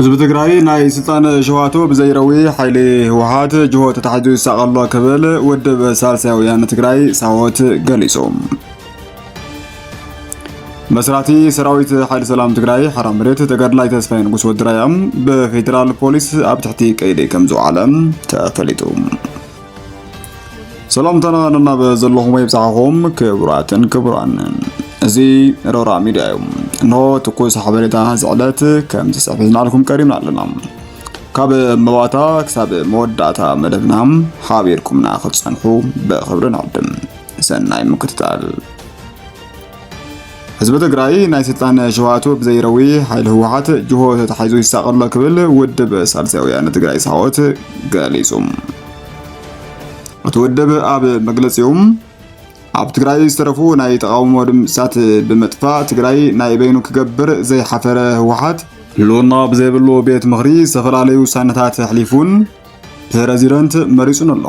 ህዝብ ትግራይ ናይ ስልጣን ሸዋቶ ብዘይረዊ ሓይሊ ህወሓት ጅሆ ተታሕዙ ይሳቀሎ ክብል ውድብ ሳልሳይ ወያነ ትግራይ ሳወት ገሊጾም። መስራቲ ሰራዊት ሓይሊ ሰላም ትግራይ ሓራ መሬት ተጋድላይ ተስፋይ ንጉስ ወድራያም በፌደራል ፖሊስ ኣብ ትሕቲ ቀይዲ ከም ዝውዓለ ተፈሊጡ። ሰላምታና ነናበ ዘለኹም ይብፃሕኹም ክቡራትን ክቡራን እዚ ሮራ ሚድያ እዩ። ኖ ትኩስ ሓበሬታ ዝዕለት ከም ዝፅሕፍና ለኩም ቀሪብና ኣለና። ካብ መባታ ክሳብ መወዳእታ መደብና ሓቢርኩምና ክትፀንሑ ብክብሪ ንዕድም። ሰናይ ምክትታል። ህዝቢ ትግራይ ናይ ስልጣን ሸዋቱ ብዘይረዊ ሓይሊ ህወሓት ጅሆ ተታሒዙ ይሳቀሎ ክብል ውድብ ሳልሳይ ወያነ ትግራይ ሳወት ገሊጹ። እቲ ውድብ ኣብ መግለፂኦም ኣብ ትግራይ ዝተረፉ ናይ ተቃውሞ ድምጻት ብምጥፋእ ትግራይ ናይ በይኑ ክገብር ዘይሓፈረ ህወሓት ህልውና ብዘይብሉ ቤት ምኽሪ ዝተፈላለዩ ውሳነታት ሕሊፉን ፕሬዚደንት መሪጹን ኣሎ።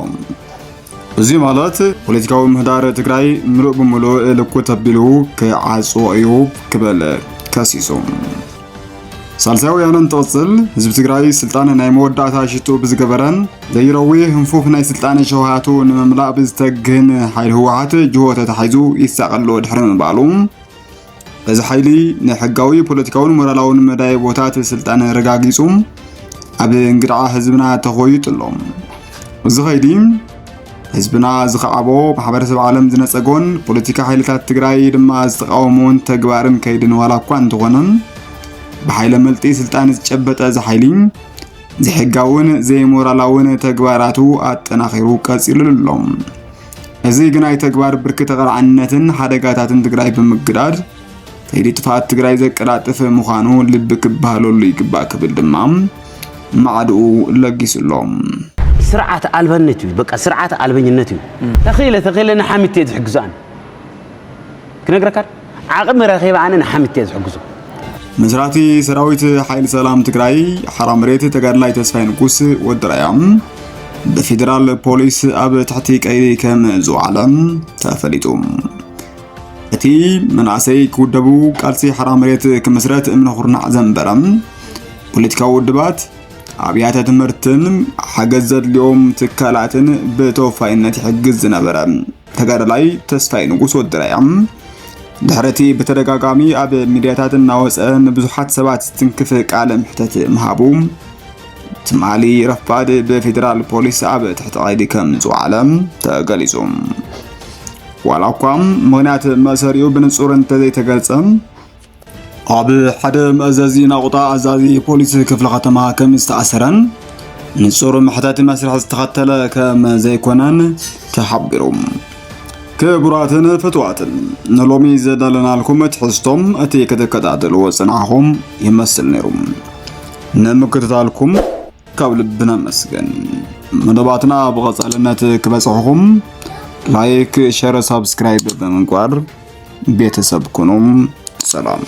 እዚ ማለት ፖለቲካዊ ምህዳር ትግራይ ምሉእ ብምሉእ ልኩት ተቢሉ ክዓጽዎ እዩ ክብል ከሲሶም። ሳልሳይ ወያነ ተቕጽል ህዝቢ ትግራይ ስልጣን ናይ መወዳእታ ሽጡ ብዝገበረን ዘይረዊ ህንፉፍ ናይ ስልጣን ሸውሃቱ ንምምላእ ብዝተግህን ሓይሊ ህወሓት ጅሆ ተታሒዙ ይሳቀሎ ድሕሪ ምባሉ እዚ ሓይሊ ንሕጋዊ ፖለቲካውን ሞራላውን መዳይ ቦታት ስልጣን ረጋጊጹ ኣብ እንግድዓ ህዝብና ተኾይጡ ኣሎ። እዚ ኸይዲ ህዝብና ዝኸዓቦ ማሕበረሰብ ዓለም ዝነፀጎን ፖለቲካ ሓይልታት ትግራይ ድማ ዝተቃወሞን ተግባርን ከይድን ዋላ እኳ እንተኾነን በኃይለ መልጢ ስልጣን ዝጨበጠ ዝሓይሊ ዝሕጋውን ዘይሞራላውን ተግባራቱ አጠናኺሩ ቀፂሉ ኣሎ። እዚ ግናይ ተግባር ብርክ ተቀርዓነትን ሓደጋታትን ትግራይ ብምግዳድ ከይዲ ጥፋት ትግራይ ዘቀላጥፍ ምዃኑ ልብ ክባሃለሉ ይግባእ ክብል ድማ ማዕድኡ ለጊስሎም። ስርዓት አልበነት እዩ በቃ ስርዓት አልበኝነት እዩ ተኺለ ንሓሚት ዝሕግዛን ክነግረካ ዓቅም ረኺባ ኣነ ንሓሚት ዝሕግዙ መስራቲ ሰራዊት ሓይሊ ሰላም ትግራይ ሓራ መሬት ተጋድላይ ተስፋይ ንጉስ ወድራያም በፌደራል ፖሊስ ኣብ ትሕቲ ቀይዲ ከም ዝውዓለ ተፈሊጡ። እቲ መናእሰይ ክውደቡ ቃልሲ ሓራ መሬት ክምስረት እምነ ኩርናዕ ዘንበረም ፖለቲካዊ ውድባት ኣብያተ ትምህርትን ሓገዝ ዘድልዮም ትካላትን ብተወፋይነት ይሕግዝ ዝነበረ ተጋድላይ ተስፋይ ንጉስ ወድራያም ድሕረቲ በተደጋጋሚ ኣብ ሚድያታት እናወፀን ብዙሓት ሰባት ትንክፍ ቃለ ምሕተት መሃቡ ትማሊ ረፋድ በፌደራል ፖሊስ ኣብ ትሕቲ ቀይዲ ከም ዝውዓለ ተገሊጹ። ዋላ እኳ ምክንያት መእሰሪኡ ብንጹር እንተዘይተገልጸ ኣብ ሓደ መእዘዚ ናቁጣ ኣዛዚ ፖሊስ ክፍለ ከተማ ከም ዝተኣሰረን ንጹር ምሕተት መስርሕ ዝተኸተለ ከም ዘይኮነን ተሓቢሩ። ክቡራትን ፍትዋትን ንሎሚ ዘዳለናልኩም ትሕዝቶም እቲ ከተከታተልዎ ጽናዕኹም ይመስል ነይሩ። ንምክትታልኩም ካብ ልብና መስገን። መደባትና ብቐጻልነት ክበጽሑኹም ላይክ፣ ሼር፣ ሰብስክራይብ ብምግባር ቤተሰብ ኩኑ። ሰላም።